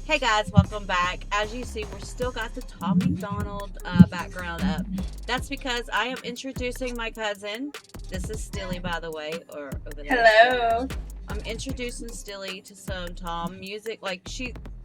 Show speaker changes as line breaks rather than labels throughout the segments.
Hey guys, welcome back. As you see, we're still got the Tom MacDonald background up. That's because I am introducing my cousin. This is Stilly, by the way, or over there.
Hello.
I'm introducing Stilly to some Tom music. Like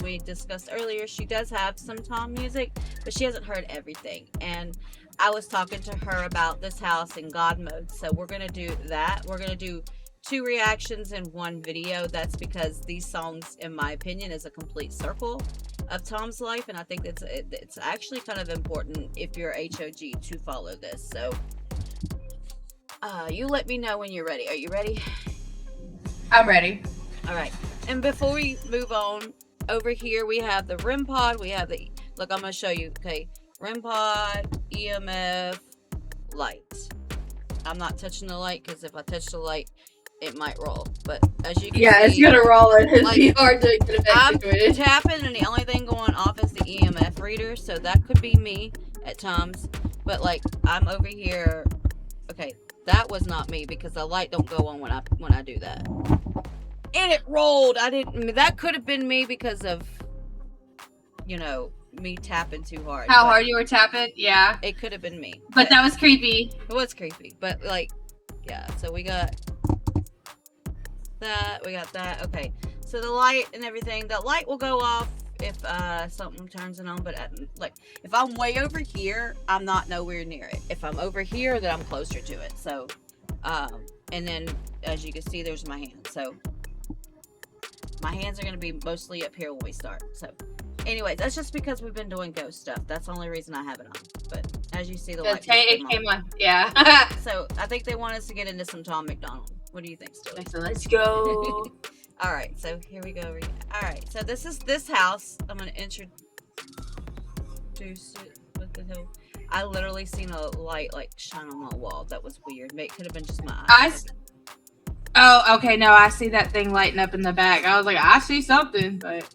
we discussed earlier, she does have some Tom music, but she hasn't heard everything. And I was talking to her about this house in God mode, so we're gonna do that. We're gonna do 2 reactions in 1 video. That's because these songs, in my opinion, is a complete circle of Tom's life, and I think it's actually kind of important if you're HOG to follow this. So you let me know when you're ready. Are you ready?
I'm ready.
All right. And before we move on, over here we have the REM pod. We have the look. I'm gonna show you. Okay, REM pod, EMF, light. I'm not touching the light because if I touch the light, it might roll. But as you can see,
it's gonna roll and it'd
like,
be hard to get back
I'm
into it.
tapping, and the only thing going off is the EMF reader, so that could be me at times. But like I'm over here. Okay, that was not me because the light don't go on when I do that. And it rolled. That could have been me because of, me tapping too hard.
How hard you were tapping? Yeah.
It could have been me.
But that was creepy.
It was creepy. But yeah. So we got that. We got that. Okay. So the light and everything. The light will go off if something turns it on. But if I'm way over here, I'm not nowhere near it. If I'm over here, then I'm closer to it. So, and then as you can see, there's my hand. So my hands are going to be mostly up here when we start. So anyways, that's just because we've been doing ghost stuff. That's the only reason I have it on. But as you see, the light
came on. Yeah.
So I think they want us to get into some Tom MacDonald. What do you think, Stuart?
So let's go.
All right. So here we go. All right. So this is this house. I'm going to introduce it. What the hell? I literally seen a light shine on my wall. That was weird. It could have been just my eyes.
Oh, okay. No, I see that thing lighting up in the back. I was like, I see something, but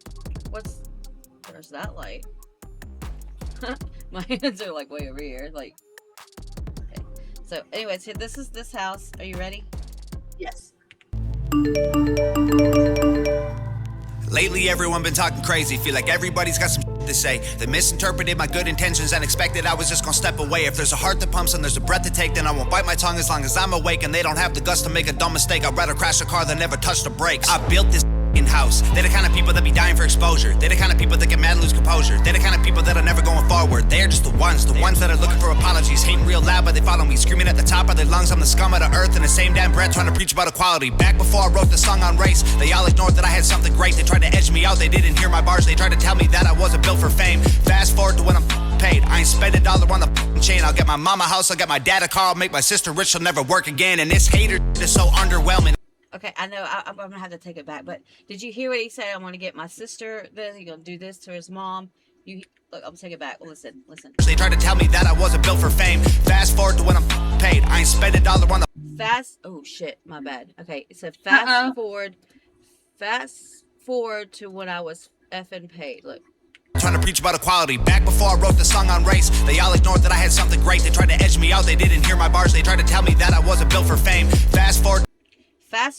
there's that light. My hands are way over here. Okay. So, anyways, this is this house. Are you ready?
Yes.
Lately, everyone been talking crazy. Feel like everybody's got some to say. They misinterpreted my good intentions and expected I was just gonna step away. If there's a heart that pumps and there's a breath to take, then I won't bite my tongue as long as I'm awake. And they don't have the guts to make a dumb mistake. I'd rather crash a car than never touch the brakes. I built this house. They're the kind of people that be dying for exposure. They're the kind of people that get mad and lose composure. They're the kind of people that are never going forward. They're just the ones that are looking for apologies. Hating real loud, but they follow me. Screaming at the top of their lungs, I'm the scum of the earth. In the same damn breath, trying to preach about equality. Back before I wrote the song on race, they all ignored that I had something great. They tried to edge me out, they didn't hear my bars. They tried to tell me that I wasn't built for fame. Fast forward to when I'm paid. I ain't spend $1 on the chain. I'll get my mama a house, I'll get my dad a car. I'll make my sister rich, she'll never work again. And this hater is so underwhelming.
Okay, I know I'm gonna have to take it back, but did you hear what he said? I'm gonna get my sister this. He's gonna do this to his mom. Look, I'm taking it back. Listen.
They tried to tell me that I wasn't built for fame. Fast forward to when I'm paid. I ain't spend $1 on the
Oh shit, my bad. Okay, so fast forward to when I was effing paid. Look.
Trying to preach about equality. Back before I wrote the song on race, they all ignored that I had something great. They tried to edge me out, they didn't hear my bars. They tried to tell me that I wasn't built for fame. Fast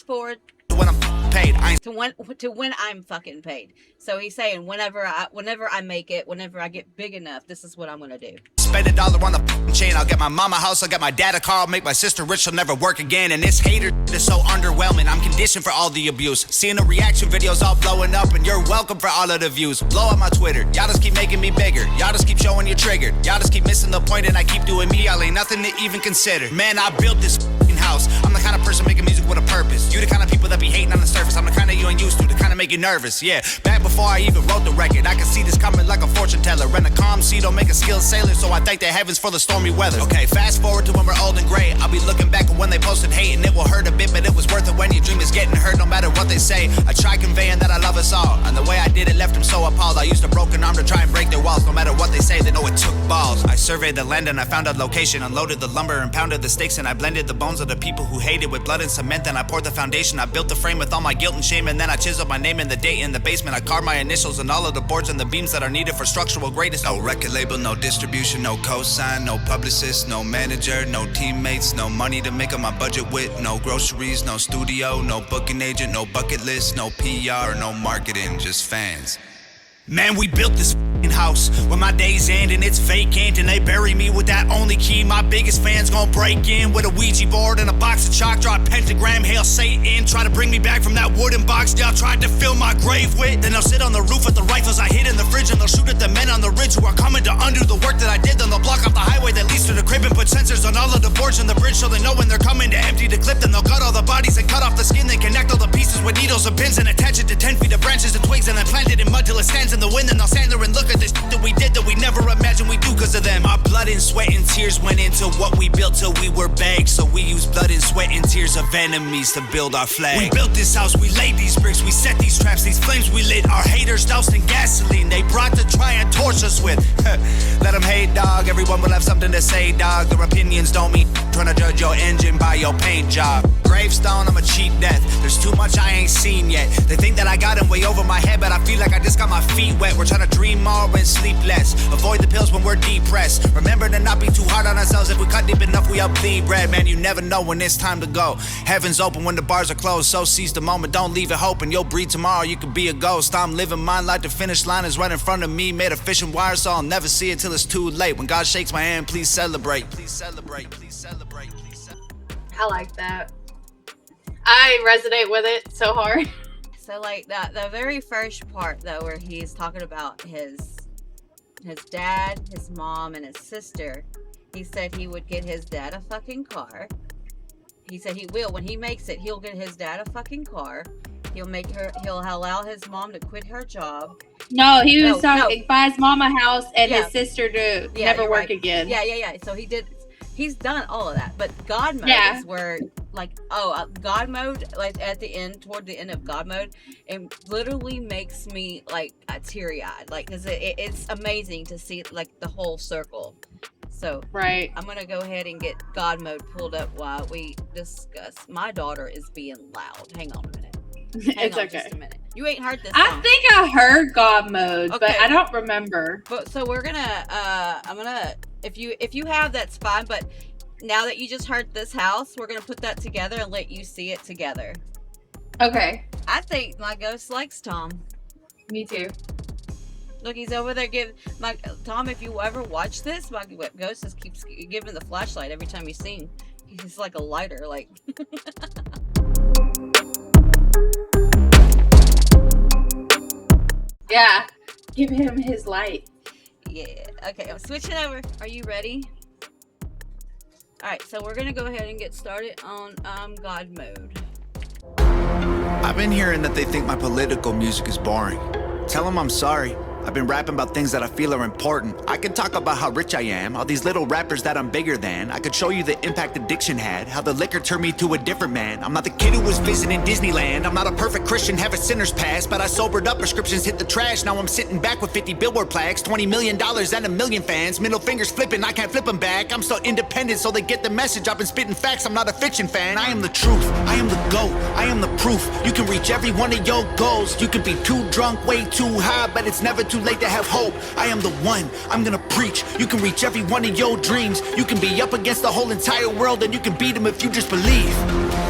forward to when I'm paid.
To when I'm fucking paid. So he's saying whenever I make it, whenever I get big enough, this is what I'm gonna do.
Spend $1 on the chain. I'll get my mama a house, I'll get my dad a car, I'll make my sister rich, she'll never work again. And this hater is so underwhelming. I'm conditioned for all the abuse. Seeing the reaction videos all blowing up, and you're welcome for all of the views. Blow up my Twitter. Y'all just keep making me bigger. Y'all just keep showing you're triggered. Y'all just keep missing the point, and I keep doing me. Y'all ain't nothing to even consider. Man, I built this house. I'm the kind of person making music with a purpose. You the kind of people that be hating on the surface. I'm the kind that you ain't used to, the kind of make you nervous. Yeah, back before I even wrote the record, I can see this coming like a fortune teller. And a calm sea don't make a skilled sailor, so I thank the heavens for the stormy weather. Okay, fast forward to when we're old and gray. I'll be looking back at when they posted hate, and it will hurt a bit, but it was worth it when your dream is getting hurt no matter what they say. I try conveying that I love us all, and the way I did it left them so appalled. I used a broken arm to try and break their walls. No matter what they say, they know it took balls. I surveyed the land and I found a location, unloaded the lumber and pounded the stakes, and I blended the bones of the people who hated with blood and cement. Then I poured the foundation. I built the frame with all my guilt and shame, and then I chiseled my name and the date in the basement. I carved my initials and all of the boards and the beams that are needed for structural greatness. No record label, no distribution, no cosign, no publicist, no manager, no teammates, no money to make up my budget with, no groceries, no studio, no booking agent, no bucket list, no PR, no marketing, just fans. Man, we built this house when my days end and it's vacant, and they bury me with that only key. My biggest fans gon' break in with a Ouija board and a box of chalk, draw a pentagram, hail Satan, try to bring me back from that wooden box y'all tried to fill my grave with. Then they'll sit on the roof with the rifles I hid in the fridge, and they'll shoot at the men on the ridge who are coming to undo the work that I did. Then they'll block off the highway that leads to the crib and put sensors on all of the boards in the bridge so they know when they're coming to empty the clip. Then they'll cut all the bodies and cut off the skin, then connect all the pieces with needles and pins and attach it to 10 feet of branches and twigs, and then plant it in mud till it stands in the wind. Then they'll stand there and look at this that we did that we never imagined we do because of them. Our blood and sweat and tears went into what we built till we were bags, so we used blood and sweat and tears of enemies to build our flag. We built this house, we laid these bricks, we set these traps, these flames we lit. Our haters doused in gasoline they brought to try and torch us with. Let them hate, dog, everyone will have something to say, dog. Their opinions don't mean trying to judge your engine by your paint job. Gravestone, I'm a cheap death, there's too much I ain't seen yet. They think that I got them way over my head, but I feel like I just got my feet wet. We're trying to dream more and sleep less, avoid the pills when we're depressed. Remember to not be too hard on ourselves. If we cut deep enough, we bleed bread. Man, you never know when it's time to go. Heaven's open when the bars are closed, so seize the moment, don't leave it hoping you'll breathe tomorrow. You could be a ghost. I'm living mine like the finish line is right in front of me, made of fishing wire, so I'll never see it till it's too late. When God shakes my hand, please celebrate. Please celebrate. Please celebrate. Please celebrate.
I like that. I resonate with it so hard.
So like that, the very first part though, where he's talking about his dad, his mom, and his sister. He said he would get his dad a fucking car. He said he will, when he makes it, he'll get his dad a fucking car. He'll allow his mom to quit her job.
No, he was talking buy his mom a house and
Yeah.
his sister to never work again.
Yeah. So he's done all of that. But God mode is where, like, God mode, like at the end, toward the end of God mode, it literally makes me like teary-eyed, like, because it's amazing to see like the whole circle. So
right,
I'm gonna go ahead and get God mode pulled up while we discuss. My daughter is being loud. Hang on a minute.
It's okay.
Just a minute. You ain't heard this
I
song.
think I heard God mode, but I don't remember.
But so we're gonna I'm gonna, if you have, that's fine, but now that you just heard this house, we're gonna put that together and let you see it together.
Okay.
I think my ghost likes Tom.
Me too.
Look, he's over there giving my Tom. If you ever watch this, my ghost just keeps giving the flashlight every time you sing. He's like a lighter, like.
Yeah, give him his light.
Yeah. Okay, I'm switching over. Are you ready? All right, so we're gonna go ahead and get started on God mode.
I've been hearing that they think my political music is boring. Tell them I'm sorry. I've been rapping about things that I feel are important. I could talk about how rich I am, all these little rappers that I'm bigger than. I could show you the impact addiction had, how the liquor turned me to a different man. I'm not the kid who was visiting Disneyland. I'm not a perfect Christian, have a sinner's past, but I sobered up, prescriptions hit the trash. Now I'm sitting back with 50 billboard plaques, $20 million and a million fans. Middle fingers flipping, I can't flip them back. I'm so independent, so they get the message. I've been spitting facts, I'm not a fiction fan. I am the truth, I am the GOAT, I am the proof. You can reach every one of your goals. You can be too drunk, way too high, but it's never too late to have hope. I am the one, I'm gonna preach. You can reach every one of your dreams. You can be up against the whole entire world, and you can beat them if you just believe.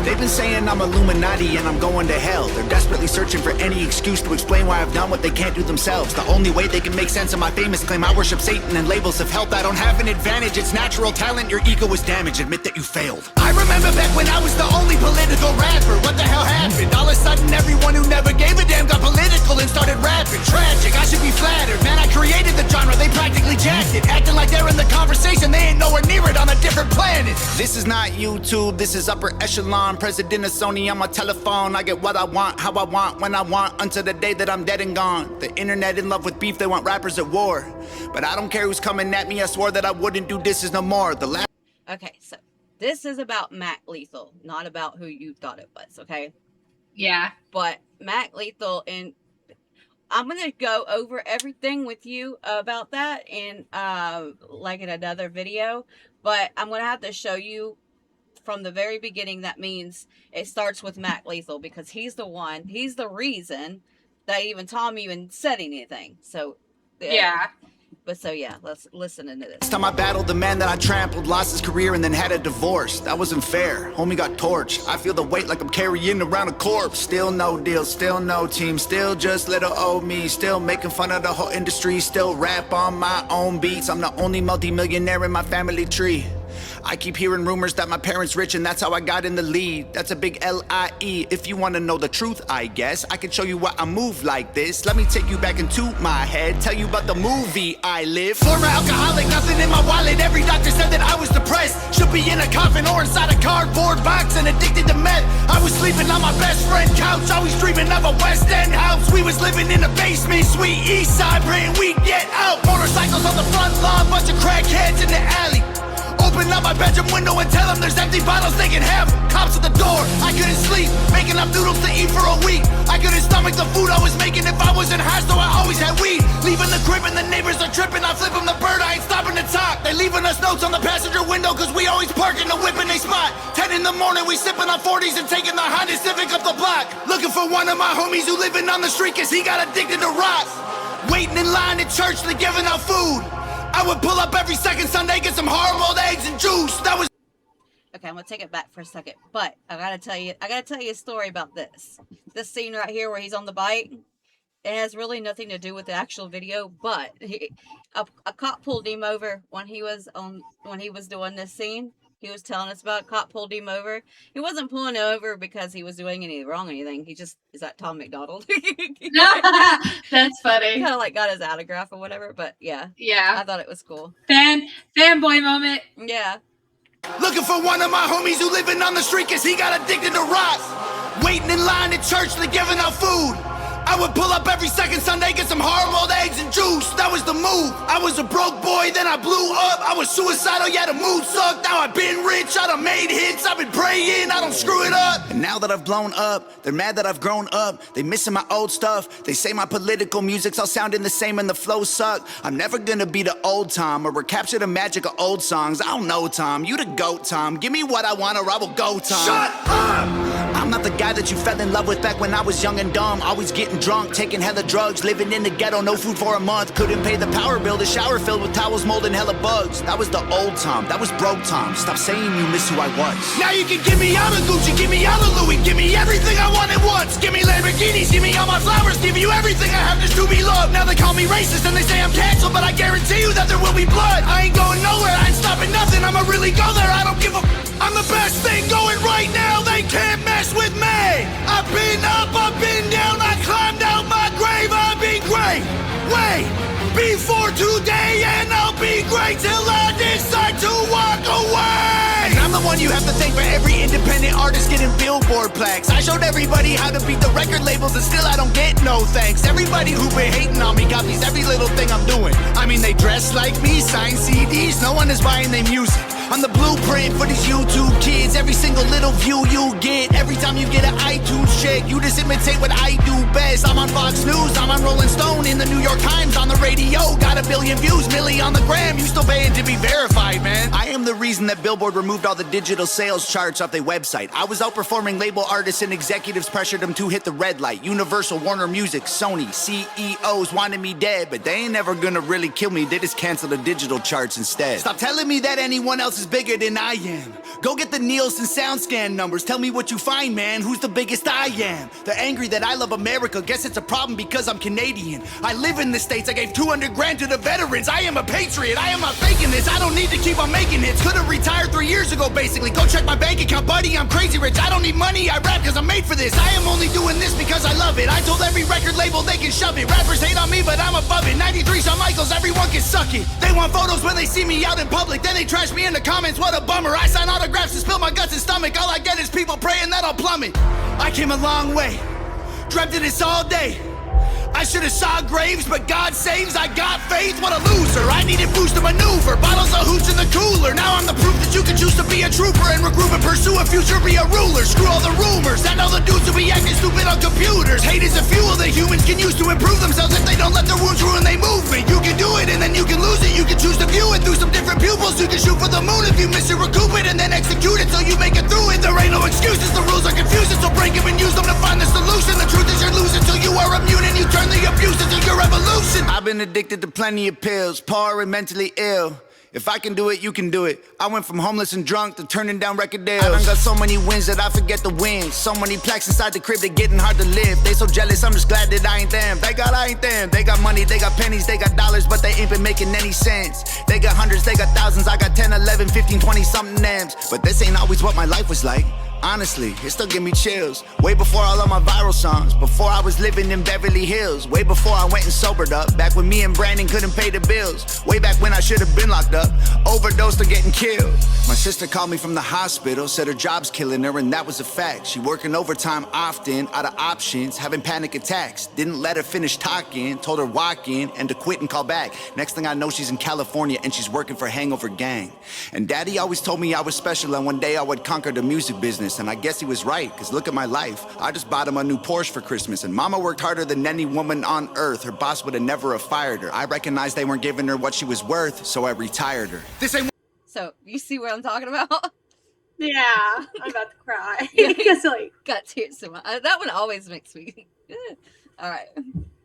They've been saying I'm Illuminati and I'm going to hell. They're desperately searching for any excuse to explain why I've done what they can't do themselves. The only way they can make sense of my fame is claim I worship Satan and labels of help. I don't have an advantage, it's natural talent. Your ego is damaged, admit that you failed. I remember back when I was the only political rapper. What the hell happened? All of a sudden everyone who never gave a damn got political and started rapping. Tragic, I should be flattered. Man, I created the genre, they practically jacked it. Acting like they're in the conversation, they ain't nowhere near it, on a different planet. This is not YouTube, this is upper echelon. President of Sony on my telephone. I get what I want, how I want, when I want, until the day that I'm dead and gone. The internet in love with beef, they want rappers at war. But I don't care who's coming at me, I swore that I wouldn't do this no more.
Okay, so this is about Mac Lethal, not about who you thought it was, okay?
Yeah.
But Mac Lethal, and I'm going to go over everything with you about that in like in another video, but I'm going to have to show you from the very beginning. That means it starts with Mac Lethal, because he's the reason that even Tom even said anything. So
Yeah.
But so yeah, let's listen into this.
Last time I battled the man that I trampled, lost his career and then had a divorce. That wasn't fair, homie got torched. I feel the weight like I'm carrying around a corpse. Still no deal, still no team, still just little old me. Still making fun of the whole industry, still rap on my own beats. I'm the only multi-millionaire in my family tree. I keep hearing rumors that my parents rich and that's how I got in the lead. That's a big L-I-E. If you want to know the truth, I guess I can show you why I move like this. Let me take you back into my head, tell you about the movie I live. Former alcoholic, nothing in my wallet. Every doctor said that I was depressed. Should be in a coffin or inside a cardboard box and addicted to meth. I was sleeping on my best friend couch, always dreaming of a West End house. We was living in a basement, sweet east side, praying we'd get out. Motorcycles on the front lawn, bunch of crackheads in the alley. Open up my bedroom window and tell them there's empty bottles they can have. Cops at the door, I couldn't sleep, making up noodles to eat for a week. I couldn't stomach the food I was making if I wasn't high, so I always had weed. Leaving the crib and the neighbors are tripping, I flip them the bird, I ain't stopping to talk. They leaving us notes on the passenger window cause we always park in the whip in they spot. 10 in the morning, we sipping on 40s and taking the Honda Civic up the block. Looking for one of my homies who living on the street cause he got addicted to rock. Waiting in line at church, they giving out food. I would pull up every second Sunday, get some hard-boiled eggs and juice. That was...
Okay, I'm gonna take it back for a second, but I gotta tell you a story about this. This scene right here where he's on the bike, it has really nothing to do with the actual video, but a cop pulled him over when he was doing this scene. He was telling us about cop pulled him over. He wasn't pulling him over because he was doing anything wrong or anything. He just, is that Tom MacDonald?
That's funny.
Kind of like got his autograph or whatever, but yeah.
Yeah.
I thought it was cool.
Fanboy moment.
Yeah.
Looking for one of my homies who living on the street cause he got addicted to rock. Waiting in line at church, they giving out food. I would pull up every second Sunday, get some hard-boiled eggs and juice. That was the move. I was a broke boy, then I blew up. I was suicidal, yeah, the mood sucked. Now I've been rich, I done made hits. I've been praying, I don't screw it up. And now that I've blown up, they're mad that I've grown up. They missing my old stuff. They say my political music's all sounding the same and the flows suck. I'm never gonna be the old Tom or recapture the magic of old songs. I don't know, Tom. You the GOAT, Tom. Give me what I want or I will go, Tom. Shut up! I'm not the guy that you fell in love with back when I was young and dumb. Always getting drunk, taking hella drugs, living in the ghetto, no food for a month. Couldn't pay the power bill, the shower filled with towels, mold and hella bugs. That was the old Tom, that was broke Tom. Stop saying you miss who I was. Now you can give me all the Gucci, give me all the Louis, give me everything I want at once. Give me Lamborghinis, give me all my flowers, give you everything I have just to be loved. Now they call me racist and they say I'm canceled, but I guarantee you that there will be blood. I ain't going nowhere, I ain't stopping nothing, I'ma really go there, I don't give a... I'm the best thing going right now, they can't mess with me. I've been up, I've been down, I climbed out my grave, I'll be great. Wait, before today and I'll be great till I decide to walk away. And I'm the one you have to thank for every independent artist getting Billboard plaques. I showed everybody how to beat the record labels and still I don't get no thanks. Everybody who been hating on me copies every little thing I'm doing. I mean they dress like me, sign CDs, no one is buying their music. I'm the blueprint for these YouTube kids. Every single little view you get, every time you get an iTunes check, you just imitate what I do best. I'm on Fox News, I'm on Rolling Stone, in the New York Times, on the radio. Got 1 billion views, Millie on the gram. You still paying to be verified, man. I am the reason that Billboard removed all the digital sales charts off their website. I was outperforming label artists and executives pressured them to hit the red light. Universal, Warner Music, Sony, CEOs wanted me dead, but they ain't never gonna really kill me. They just cancel the digital charts instead. Stop telling me that anyone else is bigger than I am. Go get the Nielsen SoundScan numbers. Tell me what you find, man. Who's the biggest I am? They're angry that I love America. Guess it's a problem because I'm Canadian. I live in the States. I gave 200 grand to the veterans. I am a patriot. I am not faking this. I don't need to keep on making hits. Could've retired 3 years ago, basically. Go check my bank account, buddy. I'm crazy rich. I don't need money. I rap because I'm made for this. I am only doing this because I love it. I told every record label they can shove it. Rappers hate on me, but I'm above it. 93 Shawn Michaels, everyone can suck it. They want photos when they see me out in public. Then they trash me in the comments. What a bummer. I sign autographs and spill my guts and stomach. All I get is people praying that I'll plummet. I came a long way. Dreamt of this all day. I should've saw graves, but God saves. I got faith, what a loser. I needed boost to maneuver. Bottles of hooch in the cooler. Now I'm the proof that you can choose to be a trooper and regroup and pursue a future, be a ruler. Screw all the rumors and all the dudes who be acting stupid on computers. Hate is a fuel that humans can use to improve themselves if they don't let their wounds ruin their movement. You can do it and then you can lose it. You can choose to view it through some different pupils. You can shoot for the moon if you miss it, recoup it, and then execute it till you make it through it. There ain't no excuses, the rules are confusing, so break them and use them to find the solution. The truth is you're losing till you are immune and you turn the abuse into your evolution. I've been addicted to plenty of pills, poor and mentally ill. If I can do it, you can do it. I went from homeless and drunk to turning down record deals. I done got so many wins that I forget the wins. So many plaques inside the crib, they getting hard to live. They so jealous, I'm just glad that I ain't them. Thank God I ain't them. They got money, they got pennies, they got dollars, but they ain't been making any sense. They got hundreds, they got thousands. I got 10, 11, 15, 20 something M's. But this ain't always what my life was like. Honestly, it still give me chills. Way before all of my viral songs, before I was living in Beverly Hills, way before I went and sobered up, back when me and Brandon couldn't pay the bills, way back when I should have been locked up, overdosed or getting killed. My sister called me from the hospital, said her job's killing her, and that was a fact. She working overtime often, out of options, having panic attacks. Didn't let her finish talking, told her walk in and to quit and call back. Next thing I know, she's in California and she's working for HangOverGang. And Daddy always told me I was special and one day I would conquer the music business. And I guess he was right, cause look at my life. I just bought him a new Porsche for Christmas, and Mama worked harder than any woman on earth. Her boss would have never have fired her. I recognized they weren't giving her what she was worth, so I retired her. This ain't.
So you see what I'm talking about?
Yeah, I'm about to cry. Because like,
Got tears in my eyes. That one always makes me. All right,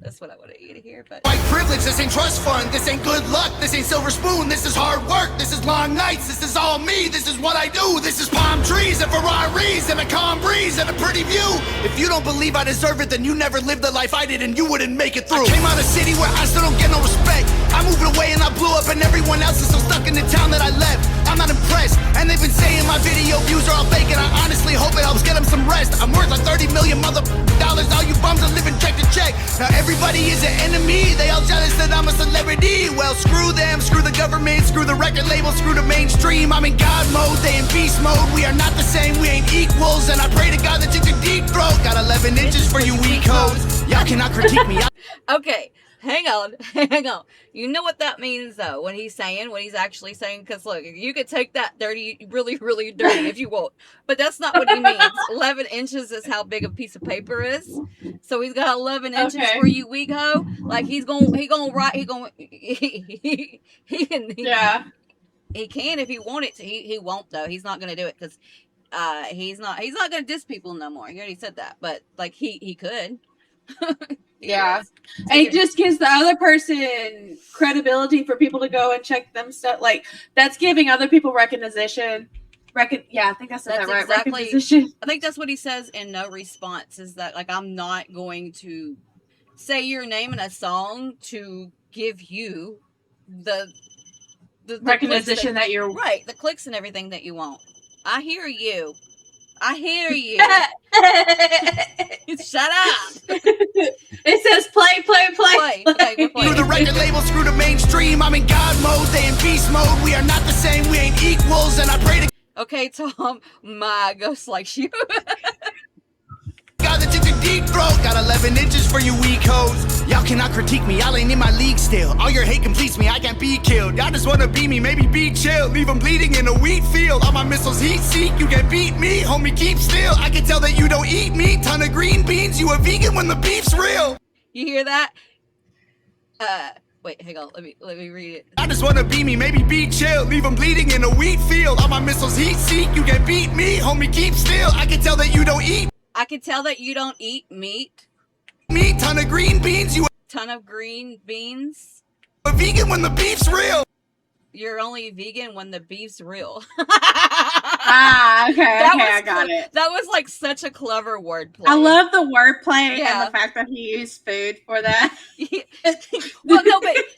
that's what I want to eat here. But
White privilege, this ain't trust fund, this ain't good luck, this ain't silver spoon, this is hard work, this is long nights, this is all me, this is what I do, this is palm trees and Ferraris and a calm breeze and a pretty view. If you don't believe I deserve it, then you never lived the life I did and you wouldn't make it through. I came out of a city where I still don't get no respect. I moved away and I blew up and everyone else is still stuck in the town that I left. I'm not impressed, and they've been saying my video views are all fake, and I honestly hope it helps get them some rest. I'm worth like 30 million dollars, all you bums are living check to check. Now everybody is an enemy, they all jealous that I'm a celebrity. Well, screw them, screw the government, screw the record label, screw the mainstream. I'm in God mode, they in beast mode. We are not the same, we ain't equals, and I pray to God that you can deep throat. Got 11 inches for you weak hoes. Y'all cannot critique me.
okay, hang on, hang on. You know what that means though, what he's actually saying? Because look, you could take that dirty, really, really dirty if you want, but that's not what he means. 11 inches is how big a piece of paper is. So he's got 11 inches for you weak hoe. Like he can,
yeah.
He can if he wanted to. He won't though. He's not gonna do it because he's not gonna diss people no more. He already said that, but like he could.
Yeah, and it just gives the other person credibility for people to go and check them stuff. Like that's giving other people recognition. Yeah, I think I said that right.
Exactly.
Recognition.
I think that's what he says in No Response. Is that like I'm not going to say your name in a song to give you the
recognition that you're
right, the clicks and everything that you want. I hear you. I hear you. Shut up.
It says play.
Screw the record label, screw the mainstream. I'm in God mode, they in beast mode. We are not the same, we ain't equals, and I pray to
okay, Tom, my ghost likes you.
God that you can deep throat. Got 11 inches for you weak hoes. Y'all cannot critique me, y'all ain't in my league still. All your hate completes me, I can't be killed. Y'all just wanna be me, maybe be chill. Leave them bleeding in a wheat field. All my missiles heat seek, you can beat me. Homie, keep still. I can tell that you don't eat meat. Ton of green beans, you a vegan when the beef's real.
You hear that? Wait, hang on. Let me read it.
I just wanna be me, maybe be chill. Leave them bleeding in a wheat field. All my missiles heat seek, you can beat me. Homie, keep still. I can tell that you don't eat.
I can tell that you don't eat meat.
Meat, ton of green beans, you
Ton of green beans.
a vegan when the beef's real.
You're only vegan when the beef's real.
Okay, I got it.
That was like such a clever wordplay.
I love the wordplay and the fact that he used food for that.
Well,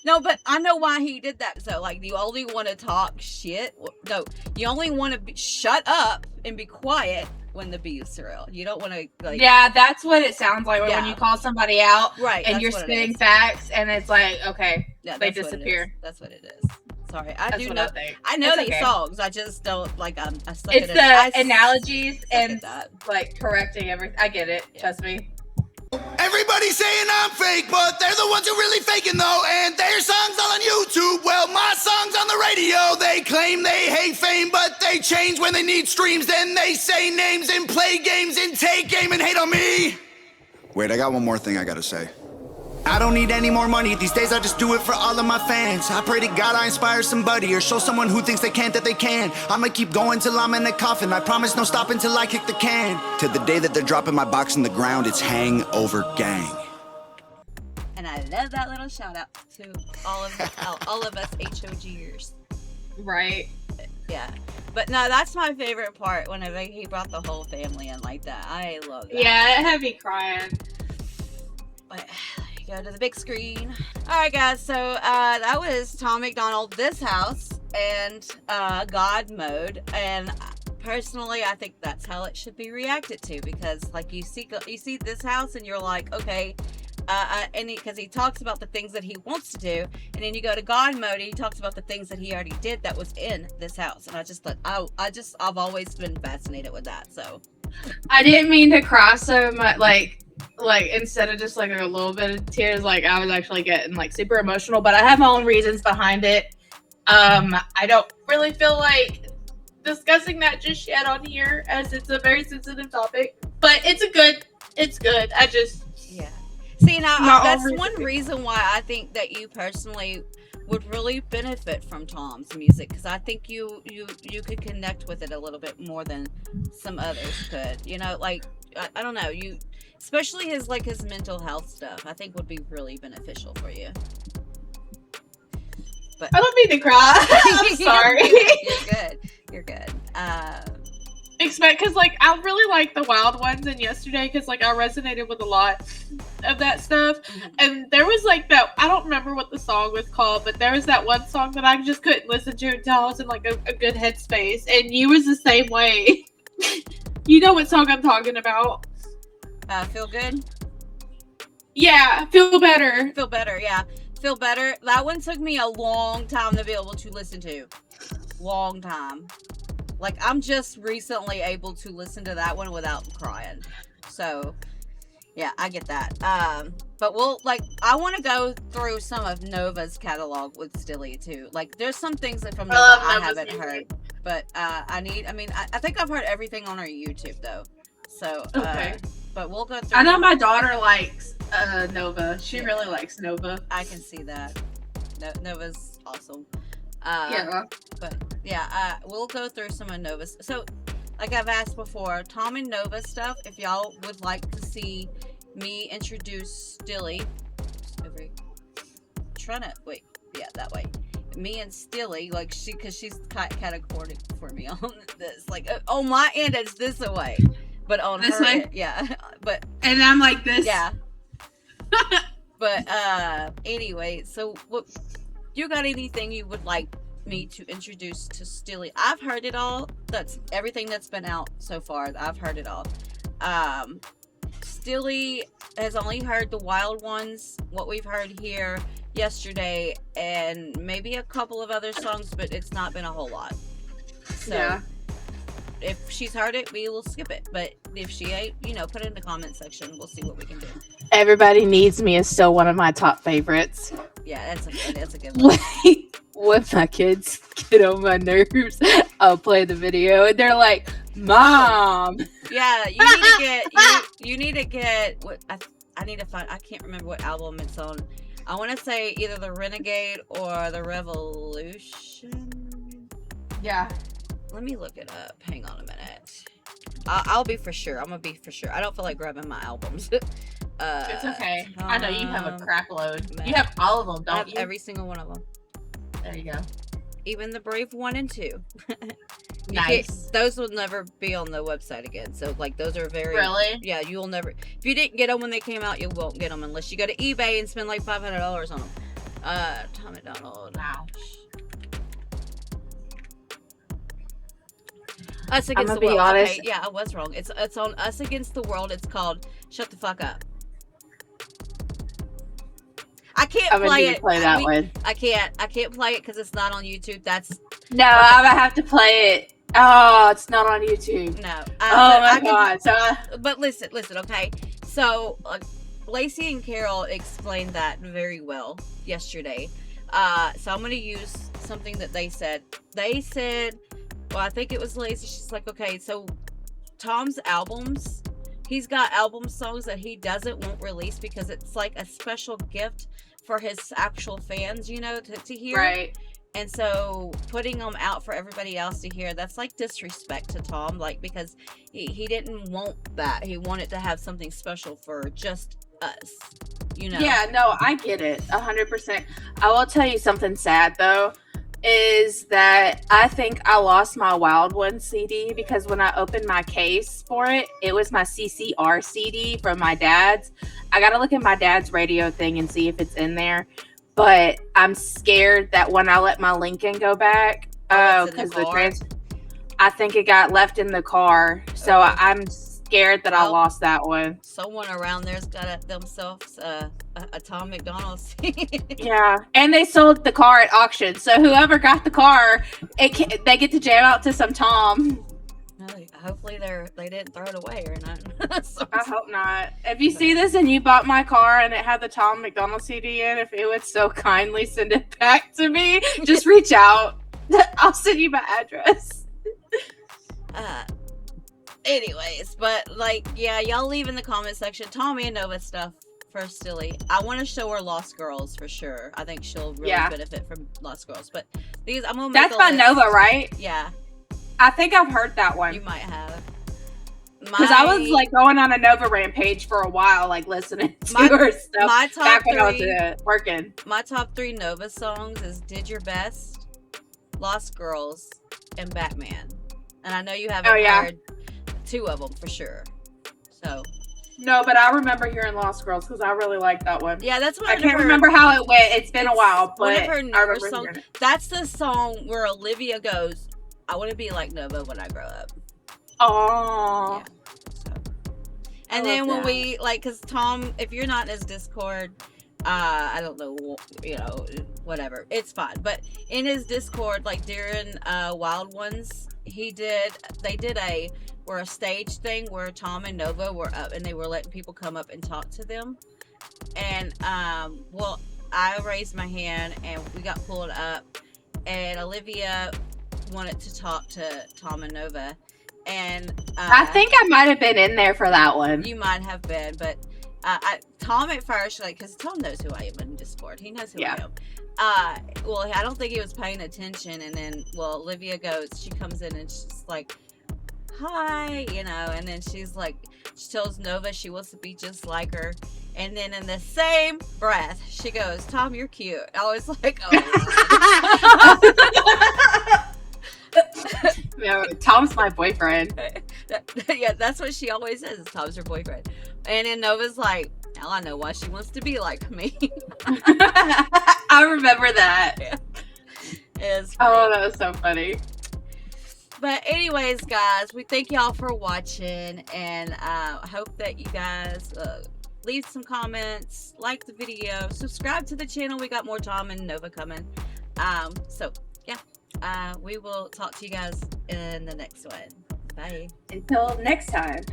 no, but I know why he did that. So, like, you only want to talk shit. No, you only want to shut up and be quiet when the beef's real. You don't want to, like...
Yeah, that's what it sounds like when you call somebody out.
Right.
And you're spitting facts, and it's like, okay,
yeah,
they disappear.
That's what it is. Sorry, I know these songs. I just don't like. I suck
it's
at
the analogies and like correcting everything. I get it. Yeah. Trust me.
Everybody's saying I'm fake, but they're the ones who really faking though. And their songs all on YouTube. Well, my songs on the radio. They claim they hate fame, but they change when they need streams. Then they say names and play games and take aim and hate on me. Wait, I got one more thing I gotta say. I don't need any more money. These days I just do it for all of my fans. I pray to God I inspire somebody or show someone who thinks they can't that they can. I'ma keep going till I'm in the coffin. I promise no stopping till I kick the can. To the day that they're dropping my box in the ground, it's HangOverGang.
And I love that little shout out to all of us HOGers.
Right.
Yeah. But no, that's my favorite part whenever he brought the whole family in like that. I love that.
Yeah, it had me crying.
But go to the big screen. Alright guys, so that was Tom MacDonald, This House, and God Mode. And personally, I think that's how it should be reacted to, because like you see This House and you're like, okay, and because he talks about the things that he wants to do, and then you go to God Mode and he talks about the things that he already did that was in This House. And I just thought, I've always been fascinated with that. So
I didn't mean to cry so much, like instead of just like a little bit of tears, like I was actually getting like super emotional, but I have my own reasons behind it. I don't really feel like discussing that just yet on here, as it's a very sensitive topic, but it's good.
Yeah. See, now that's one reason why I think that you personally would really benefit from Tom's music, because I think you could connect with it a little bit more than some others could. You know, like I don't know, you, especially his mental health stuff, I think would be really beneficial for you. But
I don't mean to cry. I'm sorry.
You're good.
Because like I really like the Wild Ones and Yesterday, because like I resonated with a lot of that stuff.
Mm-hmm.
And there was like that, I don't remember what the song was called, but there was that one song that I just couldn't listen to until I was in like a good headspace, and you was the same way. You know what song I'm talking about?
Feel Good?
Yeah, Feel Better.
Feel Better, yeah. Feel Better. That one took me a long time to be able to listen to. Long time. Like, I'm just recently able to listen to that one without crying. So, yeah, I get that. But I want to go through some of Nova's catalog with Stilly, too. Like, there's some things that from Nova I haven't heard. But, I think I've heard everything on her YouTube, though. So,
okay.
But we'll go through.
I know my daughter likes Nova. She really likes Nova.
I can see that. Nova's awesome.
Yeah.
But yeah, we'll go through some of Nova's. So, like I've asked before, Tom and Nova stuff. If y'all would like to see me introduce Stilly, that way. Me and Stilly, like because she's kind of courting for me on this. Like on my end, it's this way, but on
this
her
way,
end, yeah. But
and I'm like this,
yeah. But anyway, so what? You got anything you would like me to introduce to Stilly? I've heard it all. That's everything that's been out so far. I've heard it all. Stilly has only heard the Wild Ones, what we've heard here, Yesterday, and maybe a couple of other songs, but it's not been a whole lot. So
yeah.
If she's heard it, we will skip it. But if she ain't, put it in the comment section. We'll see what we can do.
Everybody Needs Me is still one of my top favorites.
Yeah, that's a good one.
When my kids get on my nerves, I'll play the video and they're like, "Mom."
Yeah, you need to get what I need to find. I can't remember what album it's on. I want to say either the Renegade or the Revolution.
Yeah.
Let me look it up. Hang on a minute. I'll be for sure. I'm gonna be for sure. I don't feel like grabbing my albums.
It's okay. I know you have a crap load.
Man.
You have all of them, don't
I have
you?
every single one of them.
There you go.
Even the Brave 1 and 2.
Nice.
Those will never be on the website again. So, like, those are very...
Really?
Yeah, you'll never... If you didn't get them when they came out, you won't get them unless you go to eBay and spend, like, $500 on them. Tom MacDonald.
Wow.
Us Against
I'm
the
gonna
World.
be honest.
Okay, yeah, I was wrong. It's on Us Against the World. It's called Shut the Fuck Up. I can't play it.
One.
I can't play it because it's not on YouTube.
No, I'm gonna have to play it. Oh, it's not on YouTube.
No.
Oh my god.
But listen, okay. So, Lacey and Carol explained that very well yesterday. So I'm going to use something that they said. They said, well, I think it was Lacey. She's like, okay, so Tom's albums, he's got album songs that he won't release because it's like a special gift for his actual fans, to hear.
Right.
And so putting them out for everybody else to hear, that's like disrespect to Tom, like, because he didn't want that. He wanted to have something special for just us. you know.
Yeah, no, I get it 100%. I will tell you something sad though, is that I think I lost my Wild One CD because when I opened my case for it, it was my CCR CD from my dad's. I gotta look at my dad's radio thing and see if it's in there. But I'm scared that when I let my Lincoln go back, because I think it got left in the car. So I'm scared that I lost that one.
Someone around there's got themselves a Tom MacDonald CD.
Yeah, and they sold the car at auction. So whoever got the car, they get to jam out to some Tom.
Hopefully they didn't throw it away or not. So,
I hope not. If you see this and you bought my car and it had the Tom MacDonald CD in, if it would so kindly send it back to me, just reach out. I'll send you my address.
Anyways, but like, yeah, y'all leave in the comment section Tommy and Nova stuff for Silly. I want to show her Lost Girls for sure. I think she'll really benefit from Lost Girls. But these, I'm gonna make
that's by Nova, right?
Yeah,
I think I've heard that one.
you might have.
Because I was like going on a Nova rampage for a while, like listening to her stuff.
My top
back when I
three,
was working.
My top 3 Nova songs is "Did Your Best," "Lost Girls," and "Batman." And I know you haven't heard 2 of them for sure. So.
No, but I remember hearing "Lost Girls" because I really like that one.
Yeah, that's one.
I can't remember how it went. It's been a while, but
one of her newer songs.
it.
That's the song where Olivia goes, "I want to be like Nova when I grow up."
Oh.
Yeah. So. And then when we because Tom, if you're not in his Discord, I don't know, whatever, it's fine. But in his Discord, like during Wild Ones, they did a stage thing where Tom and Nova were up and they were letting people come up and talk to them. And I raised my hand and we got pulled up, and Olivia wanted to talk to Tom and Nova. And
I think I might have been in there for that one.
You might have been, but Tom at first, because Tom knows who I am in Discord. He knows who I am. I don't think he was paying attention. And then, Olivia she comes in and she's like, "Hi," and then she tells Nova she wants to be just like her. And then in the same breath, she goes, "Tom, you're cute." I was like, oh.
No, Tom's my boyfriend.
Yeah, that's what she always says, is Tom's her boyfriend. And then Nova's like, "Now I know why she wants to be like me."
I remember that.
Yeah. That
was so funny.
But anyways, guys, we thank y'all for watching, and I hope that you guys leave some comments, like the video, subscribe to the channel. We got more Tom and Nova coming. We will talk to you guys in the next one. Bye.
Until next time.